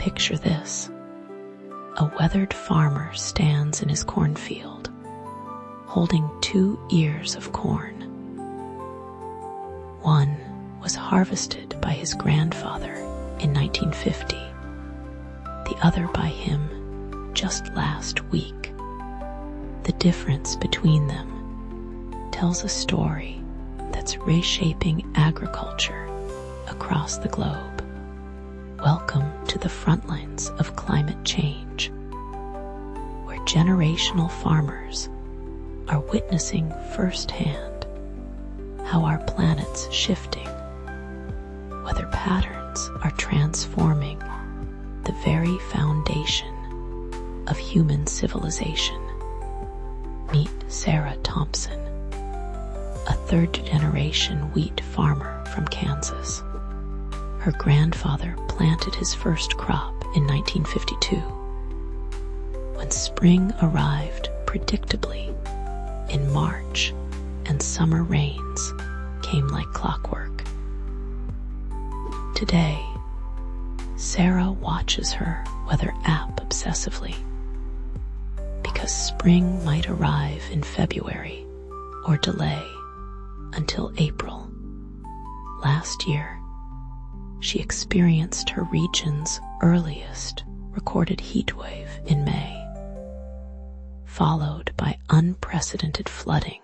Picture this. A weathered farmer stands in his cornfield, holding 2 ears of corn. One was harvested by his grandfather in 1950, the other by him just last week. The difference between them tells a story that's reshaping agriculture across the globe. Welcome to the frontlines of climate change, where generational farmers are witnessing firsthand how our planet's shifting, weather patterns are transforming the very foundation of human civilization. Meet Sarah Thompson, a third-generation wheat farmer from Kansas. Her grandfather planted his first crop in 1952. When spring arrived predictably in March and summer rains came like clockwork. Today, Sarah watches her weather app obsessively, because spring might arrive in February or delay until April. Last year, she experienced her region's earliest recorded heatwave in May, followed by unprecedented flooding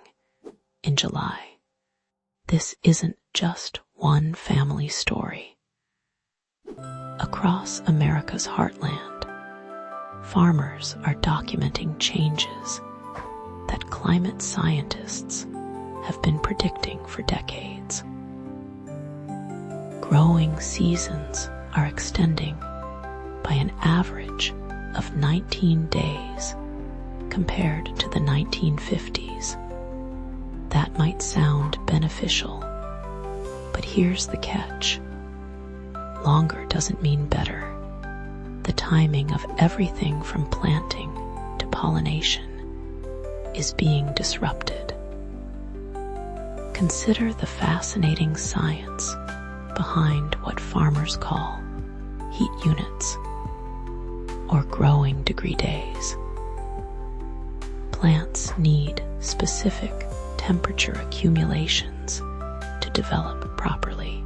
in July. This isn't just one family story. Across America's heartland, farmers are documenting changes that climate scientists have been predicting for decades. Growing seasons are extending by an average of 19 days compared to the 1950s. That might sound beneficial, but here's the catch. Longer doesn't mean better. The timing of everything from planting to pollination is being disrupted. Consider the fascinating science behind what farmers call heat units or growing degree days. Plants need specific temperature accumulations to develop properly.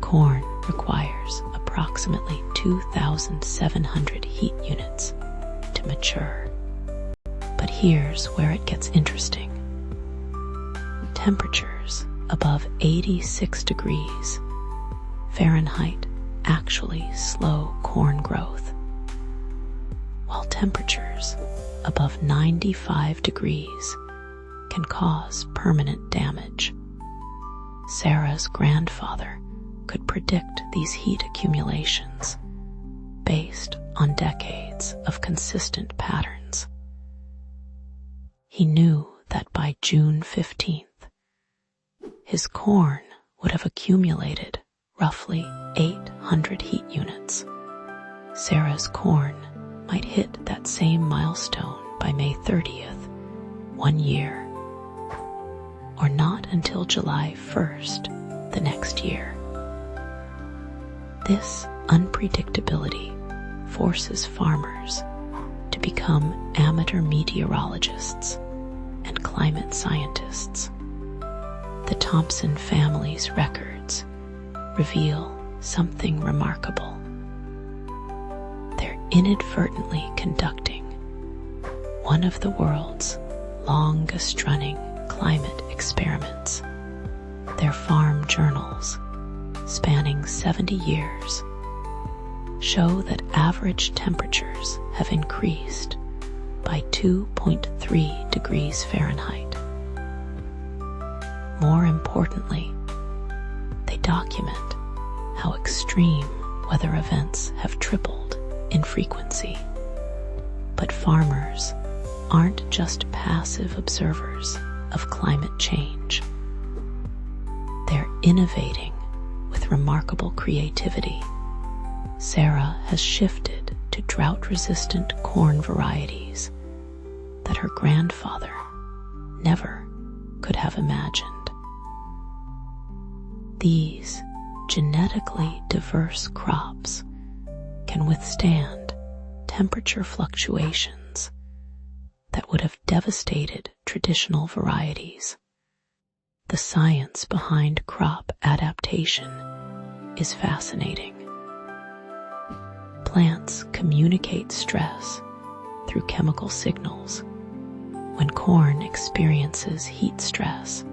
Corn requires approximately 2,700 heat units to mature. But here's where it gets interesting. Temperatures above 86 degrees Fahrenheit actually slow corn growth, while temperatures above 95 degrees can cause permanent damage. Sarah's grandfather could predict these heat accumulations based on decades of consistent patterns. He knew that by June 15th, his corn would have accumulated roughly 800 heat units. Sarah's corn might hit that same milestone by May 30th, 1 year, or not until July 1st the next year. This unpredictability forces farmers to become amateur meteorologists and climate scientists. The Thompson family's records reveal something remarkable. They're inadvertently conducting one of the world's longest-running climate experiments. Their farm journals, spanning 70 years, show that average temperatures have increased by 2.3 degrees Fahrenheit. More importantly, they document how extreme weather events have tripled in frequency. But farmers aren't just passive observers of climate change. They're innovating with remarkable creativity. Sarah has shifted to drought-resistant corn varieties that her grandfather never could have imagined. These genetically diverse crops can withstand temperature fluctuations that would have devastated traditional varieties. The science behind crop adaptation is fascinating. Plants communicate stress through chemical signals. When corn experiences heat stress,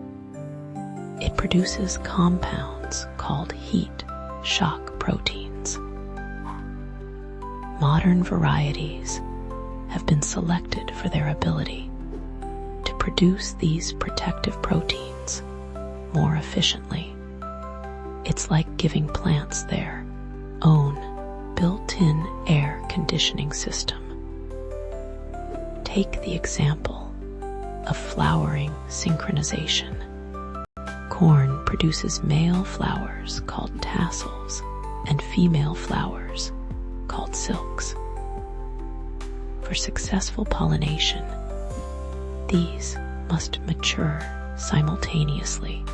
it produces compounds called heat shock proteins. Modern varieties have been selected for their ability to produce these protective proteins more efficiently. It's like giving plants their own built-in air conditioning system. Take the example of flowering synchronization. Corn produces male flowers called tassels and female flowers called silks. For successful pollination, these must mature simultaneously.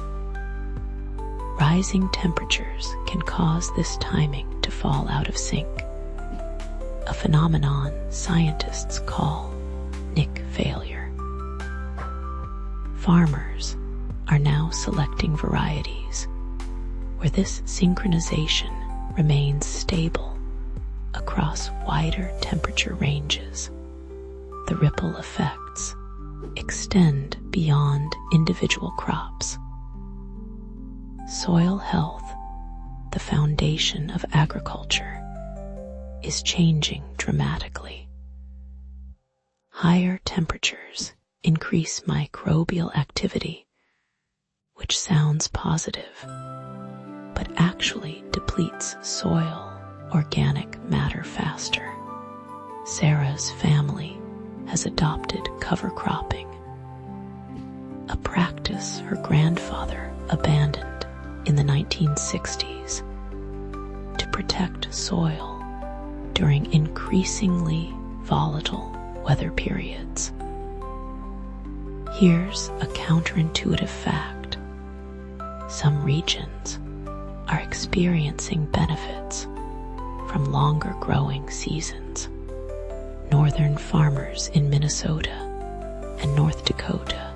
Rising temperatures can cause this timing to fall out of sync, a phenomenon scientists call Nick failure. Farmers are now selecting varieties where this synchronization remains stable across wider temperature ranges. The ripple effects extend beyond individual crops. Soil health, the foundation of agriculture, is changing dramatically. Higher temperatures increase microbial activity, which sounds positive, but actually depletes soil organic matter faster. Sarah's family has adopted cover cropping, a practice her grandfather abandoned in the 1960s to protect soil during increasingly volatile weather periods. Here's a counterintuitive fact. Some regions are experiencing benefits from longer growing seasons. Northern farmers in Minnesota and North Dakota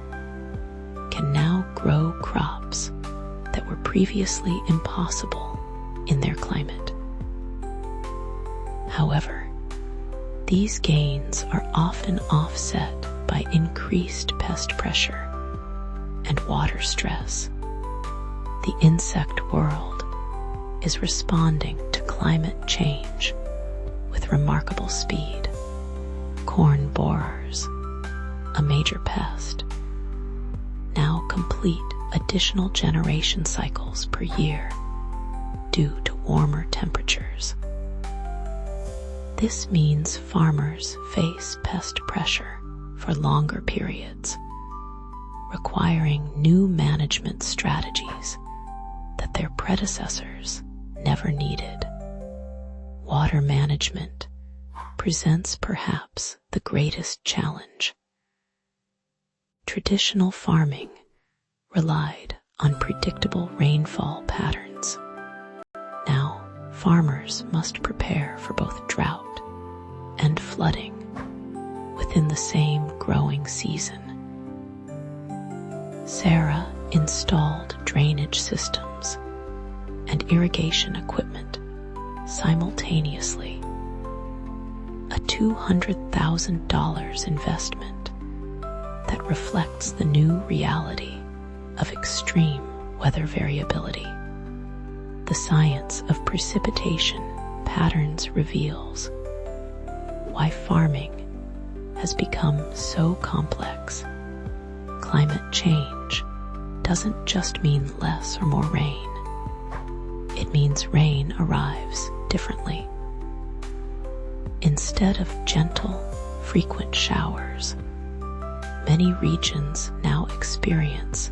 can now grow crops that were previously impossible in their climate. However, these gains are often offset by increased pest pressure and water stress. The insect world is responding to climate change with remarkable speed. Corn borers, a major pest, now complete additional generation cycles per year due to warmer temperatures. This means farmers face pest pressure for longer periods, requiring new management strategies that their predecessors never needed. Water management presents perhaps the greatest challenge. Traditional farming relied on predictable rainfall patterns. Now, farmers must prepare for both drought and flooding within the same growing season. Sarah installed drainage systems and irrigation equipment simultaneously, a $200,000 investment that reflects the new reality of extreme weather variability. The science of precipitation patterns reveals why farming has become so complex. Climate change doesn't just mean less or more rain. It means rain arrives differently. Instead of gentle, frequent showers, many regions now experience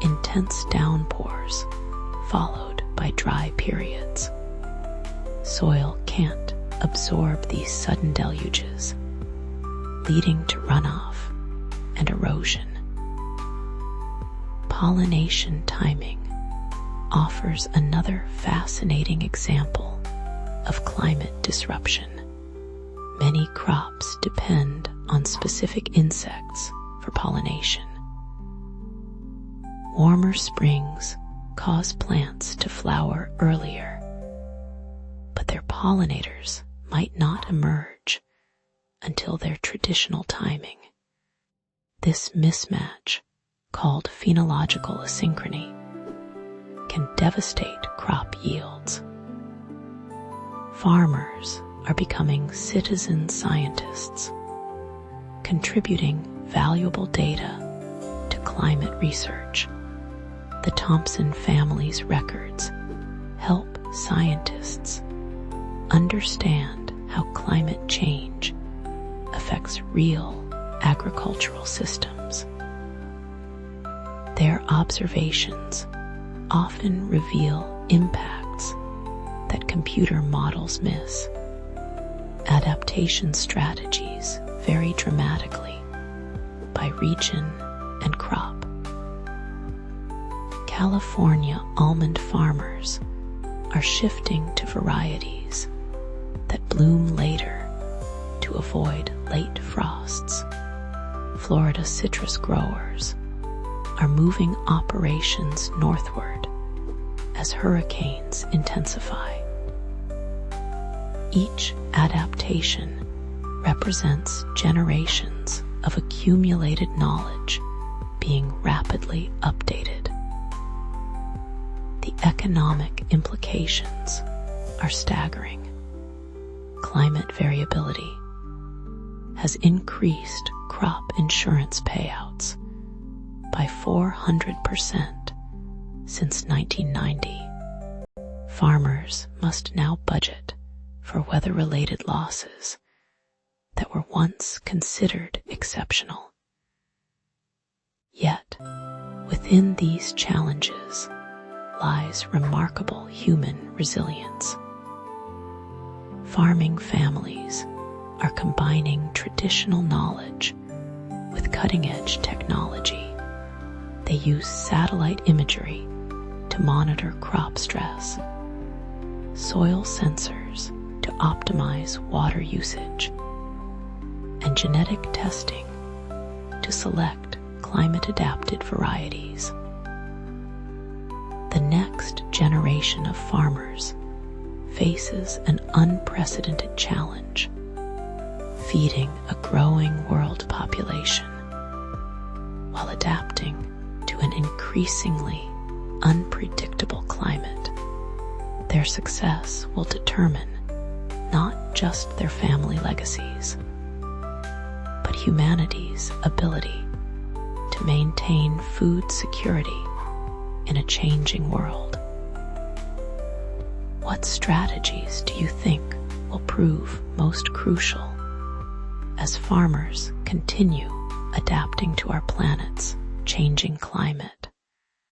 intense downpours followed by dry periods. Soil can't absorb these sudden deluges, leading to runoff and erosion. Pollination timing offers another fascinating example of climate disruption. Many crops depend on specific insects for pollination. Warmer springs cause plants to flower earlier, but their pollinators might not emerge until their traditional timing. This mismatch, called phenological asynchrony, can devastate crop yields. Farmers are becoming citizen scientists, contributing valuable data to climate research. The Thompson family's records help scientists understand how climate change affects real agricultural systems. Their observations often reveal impacts that computer models miss. Adaptation strategies vary dramatically by region and crop. California almond farmers are shifting to varieties that bloom later to avoid late frosts. Florida citrus growers are moving operations northward as hurricanes intensify. Each adaptation represents generations of accumulated knowledge being rapidly updated. The economic implications are staggering. Climate variability has increased crop insurance payouts by 400% since 1990. Farmers must now budget for weather-related losses that were once considered exceptional. Yet, within these challenges lies remarkable human resilience. Farming families are combining traditional knowledge with cutting-edge technology. They use satellite imagery to monitor crop stress, soil sensors to optimize water usage, and genetic testing to select climate-adapted varieties. The next generation of farmers faces an unprecedented challenge: feeding a growing world population while adapting to an increasingly unpredictable climate. Their success will determine not just their family legacies, but humanity's ability to maintain food security in a changing world. What strategies do you think will prove most crucial as farmers continue adapting to our planet's changing climate?